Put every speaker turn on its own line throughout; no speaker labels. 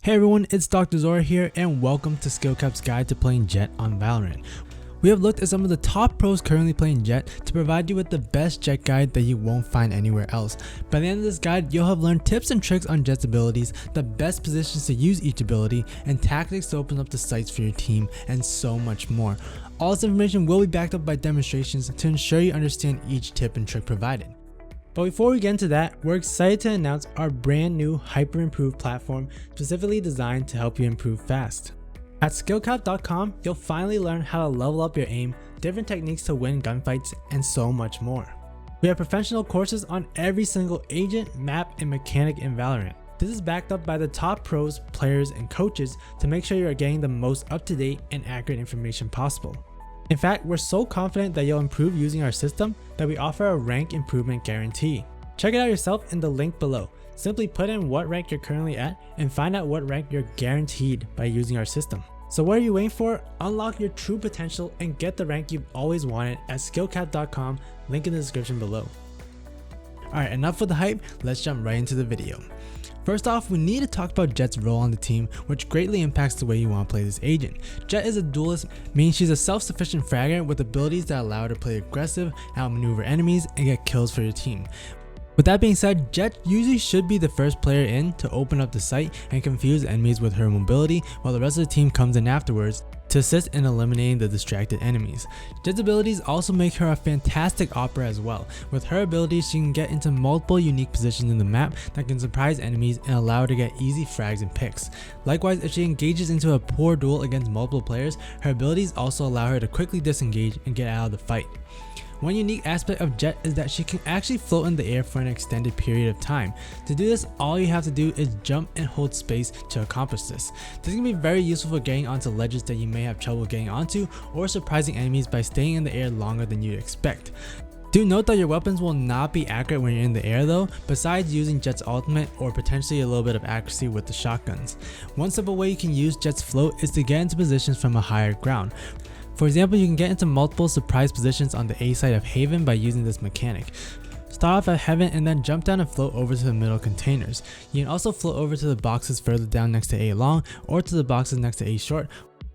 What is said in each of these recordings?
Hey everyone, it's Dr. Zora here and welcome to SkillCapped's guide to playing Jett on Valorant. We have looked at some of the top pros currently playing Jett to provide you with the best Jett guide that you won't find anywhere else. By the end of this guide, you'll have learned tips and tricks on Jett's abilities, the best positions to use each ability, and tactics to open up the sights for your team, and so much more. All this information will be backed up by demonstrations to ensure you understand each tip and trick provided. But before we get into that, we're excited to announce our brand new hyper improved platform specifically designed to help you improve fast. At SkillCapped.com, you'll finally learn how to level up your aim, different techniques to win gunfights, and so much more. We have professional courses on every single agent, map, and mechanic in Valorant. This is backed up by the top pros, players, and coaches to make sure you are getting the most up-to-date and accurate information possible. In fact, we're so confident that you'll improve using our system that we offer a rank improvement guarantee. Check it out yourself in the link below. Simply put in what rank you're currently at and find out what rank you're guaranteed by using our system. So what are you waiting for? Unlock your true potential and get the rank you've always wanted at SkillCapped.com, link in the description below. Alright, enough with the hype, let's jump right into the video. First off, we need to talk about Jett's role on the team, which greatly impacts the way you want to play this agent. Jett is a duelist, meaning she's a self-sufficient fragger with abilities that allow her to play aggressive, outmaneuver enemies, and get kills for your team. With that being said, Jett usually should be the first player in to open up the site and confuse enemies with her mobility, while the rest of the team comes in afterwards to assist in eliminating the distracted enemies. Jett's abilities also make her a fantastic opera as well. With her abilities, she can get into multiple unique positions in the map that can surprise enemies and allow her to get easy frags and picks. Likewise, if she engages into a poor duel against multiple players, her abilities also allow her to quickly disengage and get out of the fight. One unique aspect of Jett is that she can actually float in the air for an extended period of time. To do this, all you have to do is jump and hold space to accomplish this. This can be very useful for getting onto ledges that you may have trouble getting onto, or surprising enemies by staying in the air longer than you'd expect. Do note that your weapons will not be accurate when you're in the air though, besides using Jett's ultimate or potentially a little bit of accuracy with the shotguns. One simple way you can use Jett's float is to get into positions from a higher ground. For example, you can get into multiple surprise positions on the A side of Haven by using this mechanic. Start off at Heaven and then jump down and float over to the middle containers. You can also float over to the boxes further down next to A long or to the boxes next to A short,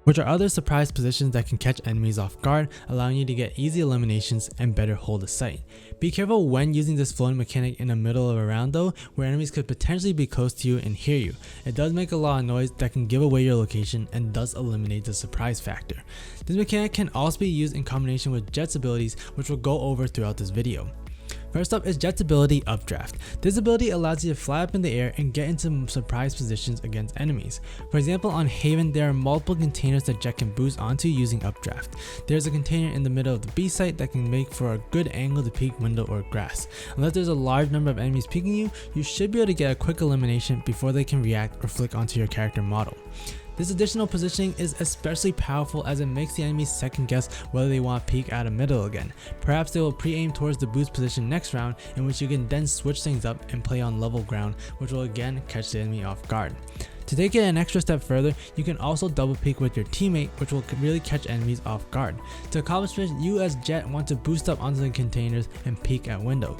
which are other surprise positions that can catch enemies off guard, allowing you to get easy eliminations and better hold the site. Be careful when using this floating mechanic in the middle of a round though, where enemies could potentially be close to you and hear you. It does make a lot of noise that can give away your location and does eliminate the surprise factor. This mechanic can also be used in combination with Jett's abilities, which we'll go over throughout this video. First up is Jett's ability, Updraft. This ability allows you to fly up in the air and get into surprise positions against enemies. For example, on Haven, there are multiple containers that Jett can boost onto using Updraft. There's a container in the middle of the B site that can make for a good angle to peek window or grass. Unless there's a large number of enemies peeking you, you should be able to get a quick elimination before they can react or flick onto your character model. This additional positioning is especially powerful as it makes the enemies second guess whether they want to peek out of middle again. Perhaps they will pre-aim towards the boost position next round, in which you can then switch things up and play on level ground, which will again catch the enemy off guard. To take it an extra step further, you can also double peek with your teammate, which will really catch enemies off guard. To accomplish this, you as Jett want to boost up onto the containers and peek at window.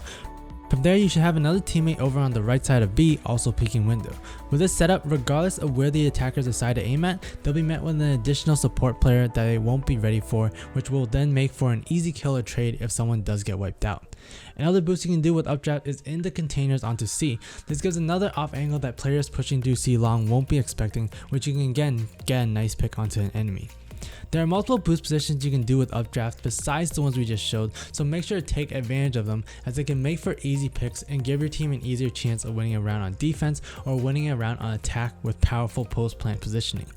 From there, you should have another teammate over on the right side of B also peeking window. With this setup, regardless of where the attackers decide to aim at, they'll be met with an additional support player that they won't be ready for, which will then make for an easy kill or trade if someone does get wiped out. Another boost you can do with Updraft is in the containers onto C. This gives another off angle that players pushing through C long won't be expecting, which you can again get a nice pick onto an enemy. There are multiple boost positions you can do with Updraft besides the ones we just showed, so make sure to take advantage of them as they can make for easy picks and give your team an easier chance of winning a round on defense or winning a round on attack with powerful post-plant positioning.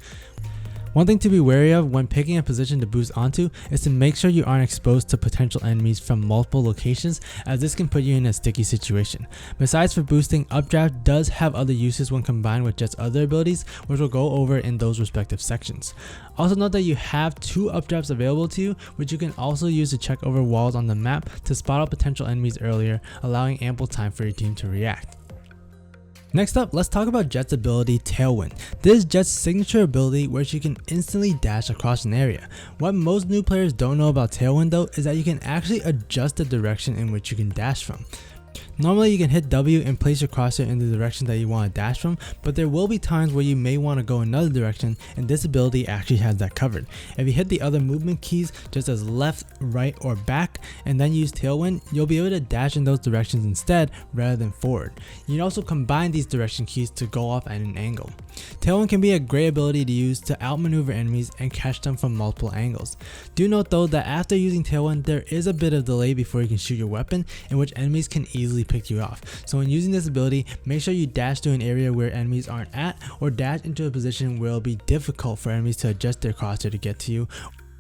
One thing to be wary of when picking a position to boost onto is to make sure you aren't exposed to potential enemies from multiple locations, as this can put you in a sticky situation. Besides for boosting, Updraft does have other uses when combined with Jett's other abilities, which we'll go over in those respective sections. Also note that you have 2 Updrafts available to you, which you can also use to check over walls on the map to spot out potential enemies earlier, allowing ample time for your team to react. Next up, let's talk about Jett's ability, Tailwind. This is Jett's signature ability where she can instantly dash across an area. What most new players don't know about Tailwind though is that you can actually adjust the direction in which you can dash from. Normally you can hit W and place your crosshair in the direction that you want to dash from, but there will be times where you may want to go another direction, and this ability actually has that covered. If you hit the other movement keys just as left, right, or back, and then use Tailwind, you'll be able to dash in those directions instead rather than forward. You can also combine these direction keys to go off at an angle. Tailwind can be a great ability to use to outmaneuver enemies and catch them from multiple angles. Do note though that after using Tailwind, there is a bit of delay before you can shoot your weapon, in which enemies can easily pick you off. So when using this ability, make sure you dash to an area where enemies aren't at, or dash into a position where it'll be difficult for enemies to adjust their crosshair to get to you.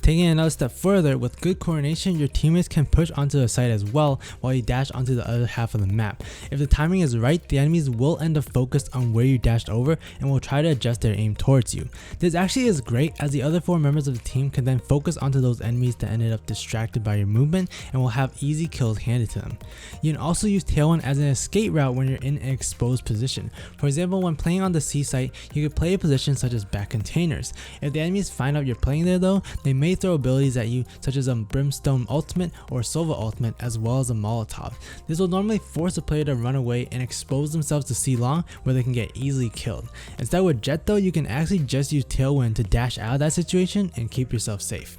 Taking another step further, with good coordination, your teammates can push onto the site as well while you dash onto the other half of the map. If the timing is right, the enemies will end up focused on where you dashed over and will try to adjust their aim towards you. This actually is great, as the other 4 members of the team can then focus onto those enemies that ended up distracted by your movement and will have easy kills handed to them. You can also use Tailwind as an escape route when you're in an exposed position. For example, when playing on the C site, you could play a position such as back containers. If the enemies find out you're playing there though, they may throw abilities at you such as a Brimstone ultimate or Sova ultimate, as well as a Molotov. This will normally force a player to run away and expose themselves to C long, where they can get easily killed. Instead with Jett though, you can actually just use Tailwind to dash out of that situation and keep yourself safe.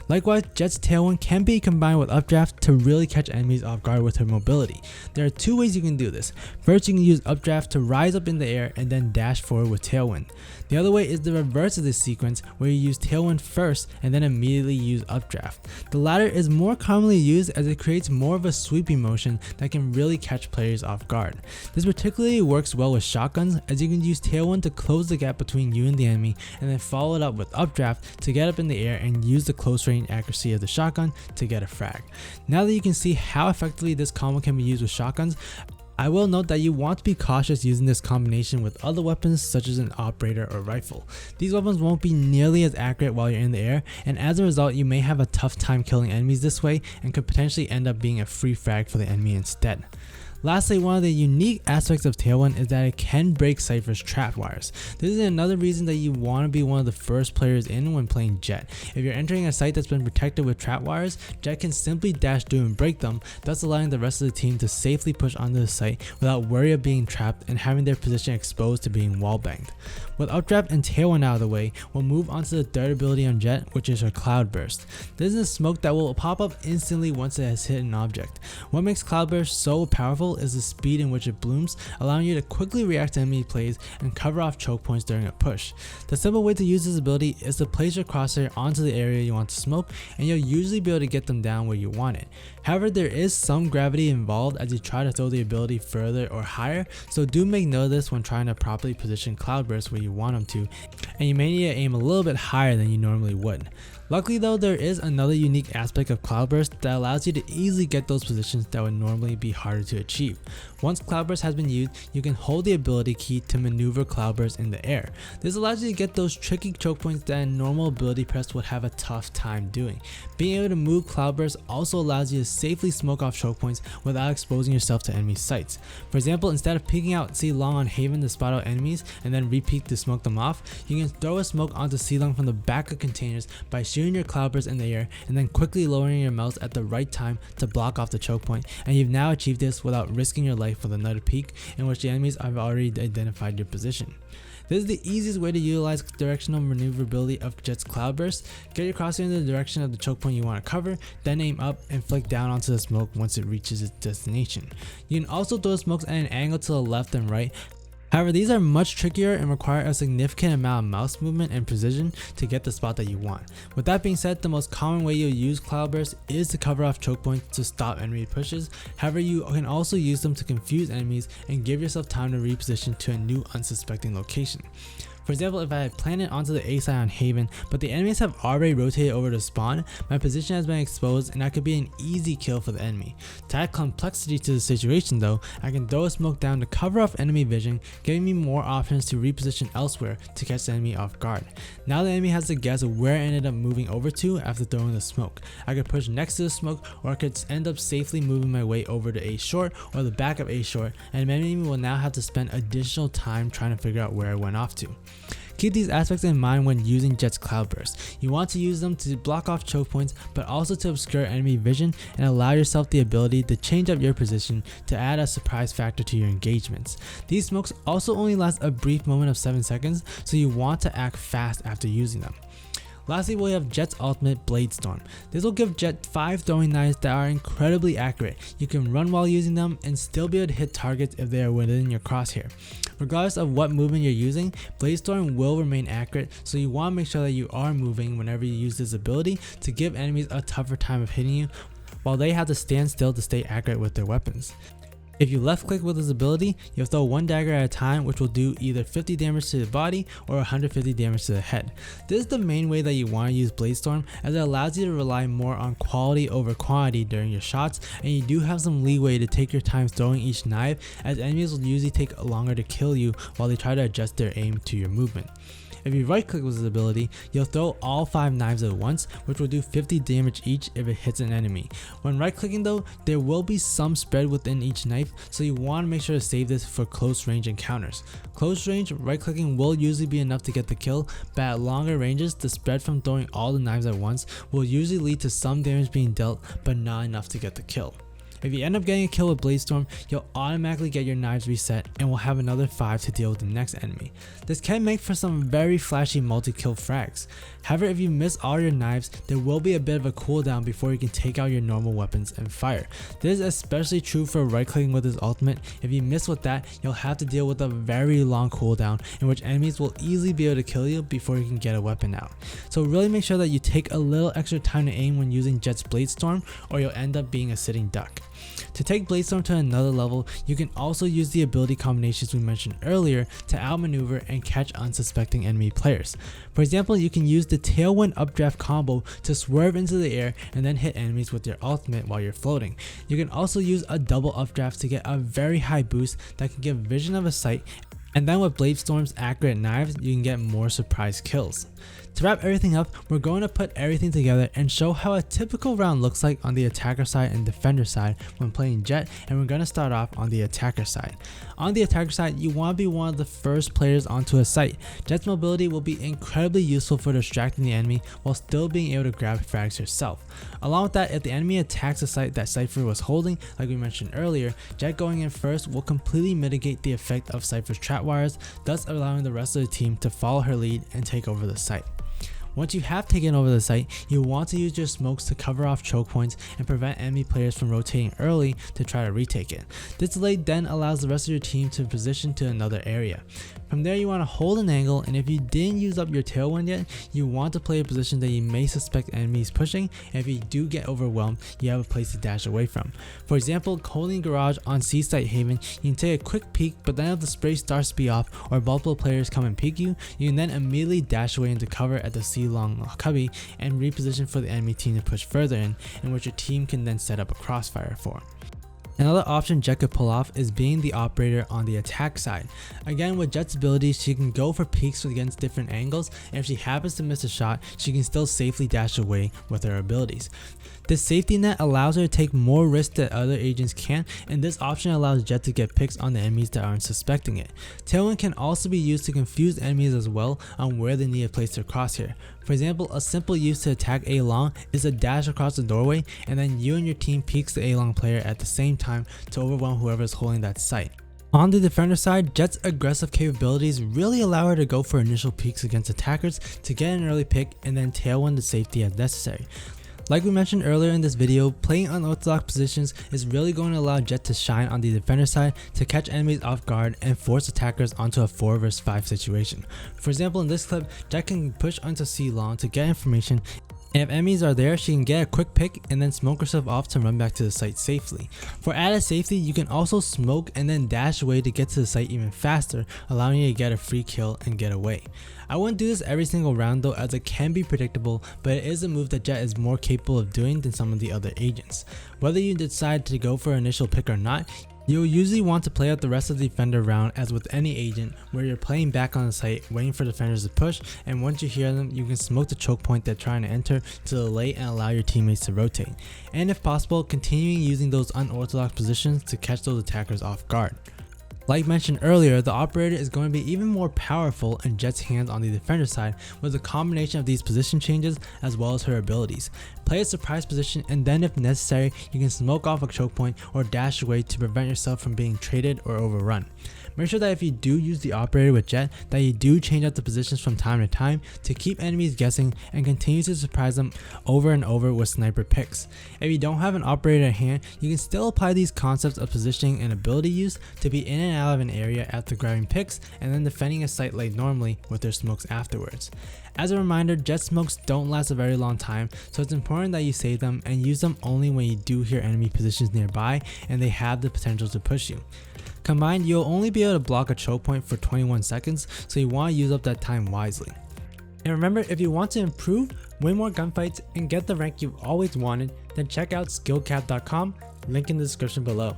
Likewise, Jett's Tailwind can be combined with Updraft to really catch enemies off guard with her mobility. There are 2 ways you can do this. First, you can use Updraft to rise up in the air and then dash forward with Tailwind. The other way is the reverse of this sequence, where you use Tailwind first and then immediately use Updraft. The latter is more commonly used as it creates more of a sweeping motion that can really catch players off guard. This particularly works well with shotguns, as you can use Tailwind to close the gap between you and the enemy, and then follow it up with Updraft to get up in the air and use the close range accuracy of the shotgun to get a frag. Now that you can see how effectively this combo can be used with shotguns, I will note that you want to be cautious using this combination with other weapons such as an operator or rifle. These weapons won't be nearly as accurate while you're in the air, and as a result you may have a tough time killing enemies this way and could potentially end up being a free frag for the enemy instead. Lastly, one of the unique aspects of Tailwind is that it can break Cypher's trap wires. This is another reason that you want to be one of the first players in when playing Jett. If you're entering a site that's been protected with trap wires, Jett can simply dash through and break them, thus allowing the rest of the team to safely push onto the site without worry of being trapped and having their position exposed to being wallbanged. With Updraft and Tailwind out of the way, we'll move on to the third ability on Jett, which is her Cloudburst. This is a smoke that will pop up instantly once it has hit an object. What makes Cloudburst so powerful is the speed in which it blooms, allowing you to quickly react to enemy plays and cover off choke points during a push. The simple way to use this ability is to place your crosshair onto the area you want to smoke, and you'll usually be able to get them down where you want it. However, there is some gravity involved as you try to throw the ability further or higher, so do make note of this when trying to properly position Cloudburst where you want them to, and you may need to aim a little bit higher than you normally would. Luckily though, there is another unique aspect of Cloudburst that allows you to easily get those positions that would normally be harder to achieve. Once Cloudburst has been used, you can hold the ability key to maneuver Cloudburst in the air. This allows you to get those tricky choke points that a normal ability press would have a tough time doing. Being able to move Cloudburst also allows you to safely smoke off choke points without exposing yourself to enemy sights. For example, instead of peeking out C long on Haven to spot out enemies and then repeat to smoke them off, you can throw a smoke onto C long from the back of containers by shooting your Cloudburst in the air and then quickly lowering your mouse at the right time to block off the choke point, and you've now achieved this without risking your life with another peek in which the enemies have already identified your position. This is the easiest way to utilize directional maneuverability of Jett's Cloudburst. Get your crosshair in the direction of the choke point you want to cover, then aim up and flick down onto the smoke once it reaches its destination. You can also throw smokes at an angle to the left and right. However, these are much trickier and require a significant amount of mouse movement and precision to get the spot that you want. With that being said, the most common way you'll use Cloudburst is to cover off choke points to stop enemy pushes. However, you can also use them to confuse enemies and give yourself time to reposition to a new unsuspecting location. For example, if I had planted onto the A side on Haven, but the enemies have already rotated over to spawn, my position has been exposed and that could be an easy kill for the enemy. To add complexity to the situation though, I can throw a smoke down to cover off enemy vision, giving me more options to reposition elsewhere to catch the enemy off guard. Now the enemy has to guess where I ended up moving over to after throwing the smoke. I could push next to the smoke, or I could end up safely moving my way over to A short or the back of A short, and the enemy will now have to spend additional time trying to figure out where I went off to. Keep these aspects in mind when using Jett's Cloudburst. You want to use them to block off choke points, but also to obscure enemy vision and allow yourself the ability to change up your position to add a surprise factor to your engagements. These smokes also only last a brief moment of 7 seconds, so you want to act fast after using them. Lastly, we have Jett's ultimate Blade Storm. This will give Jett 5 throwing knives that are incredibly accurate. You can run while using them and still be able to hit targets if they are within your crosshair. Regardless of what movement you're using, Blade Storm will remain accurate, so you want to make sure that you are moving whenever you use this ability to give enemies a tougher time of hitting you, while they have to stand still to stay accurate with their weapons. If you left click with this ability, you'll throw one dagger at a time, which will do either 50 damage to the body or 150 damage to the head. This is the main way that you want to use Blade Storm, as it allows you to rely more on quality over quantity during your shots, and you do have some leeway to take your time throwing each knife, as enemies will usually take longer to kill you while they try to adjust their aim to your movement. If you right click with this ability, you'll throw all 5 knives at once, which will do 50 damage each if it hits an enemy. When right clicking though, there will be some spread within each knife, so you want to make sure to save this for close range encounters. Close range, right clicking will usually be enough to get the kill, but at longer ranges, the spread from throwing all the knives at once will usually lead to some damage being dealt, but not enough to get the kill. If you end up getting a kill with Blade Storm, you'll automatically get your knives reset and will have another 5 to deal with the next enemy. This can make for some very flashy multi-kill frags. However, if you miss all your knives, there will be a bit of a cooldown before you can take out your normal weapons and fire. This is especially true for right clicking with his ultimate. If you miss with that, you'll have to deal with a very long cooldown in which enemies will easily be able to kill you before you can get a weapon out. So really make sure that you take a little extra time to aim when using Jett's Blade Storm, or you'll end up being a sitting duck. To take Blade Storm to another level, you can also use the ability combinations we mentioned earlier to outmaneuver and catch unsuspecting enemy players. For example, you can use the Tailwind Updraft combo to swerve into the air and then hit enemies with your ultimate while you're floating. You can also use a double Updraft to get a very high boost that can give vision of a sight, and then with Blade Storm's accurate knives, you can get more surprise kills. To wrap everything up, we're going to put everything together and show how a typical round looks like on the attacker side and defender side when playing Jett, and we're going to start off on the attacker side. On the attacker side, you want to be one of the first players onto a site. Jett's mobility will be incredibly useful for distracting the enemy while still being able to grab frags yourself. Along with that, if the enemy attacks a site that Cypher was holding, like we mentioned earlier, Jett going in first will completely mitigate the effect of Cypher's trap wires, thus allowing the rest of the team to follow her lead and take over the site. Once you have taken over the site, you want to use your smokes to cover off choke points and prevent enemy players from rotating early to try to retake it. This delay then allows the rest of your team to position to another area. From there, you want to hold an angle, and if you didn't use up your Tailwind yet, you want to play a position that you may suspect enemies pushing, and if you do get overwhelmed, you have a place to dash away from. For example, holding garage on Seaside Haven, you can take a quick peek, but then if the spray starts to be off or multiple players come and peek you, you can then immediately dash away into cover at the C-long cubby and reposition for the enemy team to push further in which your team can then set up a crossfire for. Another option Jett could pull off is being the operator on the attack side. Again, with Jett's abilities, she can go for peeks against different angles, and if she happens to miss a shot, she can still safely dash away with her abilities. This safety net allows her to take more risks that other agents can't, and this option allows Jett to get picks on the enemies that aren't suspecting it. Tailwind can also be used to confuse enemies as well on where they need to place their crosshair. For example, a simple use to attack A-Long is to dash across the doorway, and then you and your team peeks the A-Long player at the same time to overwhelm whoever is holding that site. On the defender side, Jett's aggressive capabilities really allow her to go for initial peeks against attackers to get an early pick and then Tailwind the safety as necessary. Like we mentioned earlier in this video, playing unorthodox positions is really going to allow Jett to shine on the defender side to catch enemies off guard and force attackers onto a 4 vs 5 situation. For example, in this clip, Jett can push onto C-Long to get information, and if enemies are there, she can get a quick pick and then smoke herself off to run back to the site safely. For added safety, you can also smoke and then dash away to get to the site even faster, allowing you to get a free kill and get away. I wouldn't do this every single round though, as it can be predictable, but it is a move that Jett is more capable of doing than some of the other agents. Whether you decide to go for an initial pick or not, you'll usually want to play out the rest of the defender round as with any agent, where you're playing back on the site waiting for defenders to push, and once you hear them, you can smoke the choke point they're trying to enter to delay and allow your teammates to rotate, and if possible, continuing using those unorthodox positions to catch those attackers off guard. Like mentioned earlier, the operator is going to be even more powerful in Jett's hands on the defender side with a combination of these position changes as well as her abilities. Play a surprise position, and then if necessary, you can smoke off a choke point or dash away to prevent yourself from being traded or overrun. Make sure that if you do use the operator with Jett, that you do change out the positions from time to time to keep enemies guessing and continue to surprise them over and over with sniper picks. If you don't have an operator at hand, you can still apply these concepts of positioning and ability use to be in and out of an area after grabbing picks and then defending a site like normally with their smokes afterwards. As a reminder, Jett smokes don't last a very long time, so it's important that you save them and use them only when you do hear enemy positions nearby and they have the potential to push you. Combined, you'll only be able to block a choke point for 21 seconds, so you want to use up that time wisely. And remember, if you want to improve, win more gunfights, and get the rank you've always wanted, then check out SkillCapped.com, link in the description below.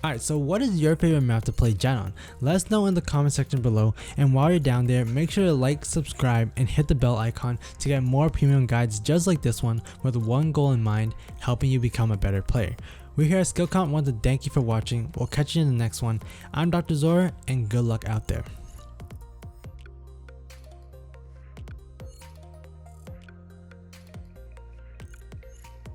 Alright, so what is your favorite map to play Jett on? Let us know in the comment section below, and while you're down there, make sure to like, subscribe, and hit the bell icon to get more premium guides just like this one with one goal in mind, helping you become a better player. We here at SkillCapped want to thank you for watching. We'll catch you in the next one. I'm Dr. Zora, and good luck out there.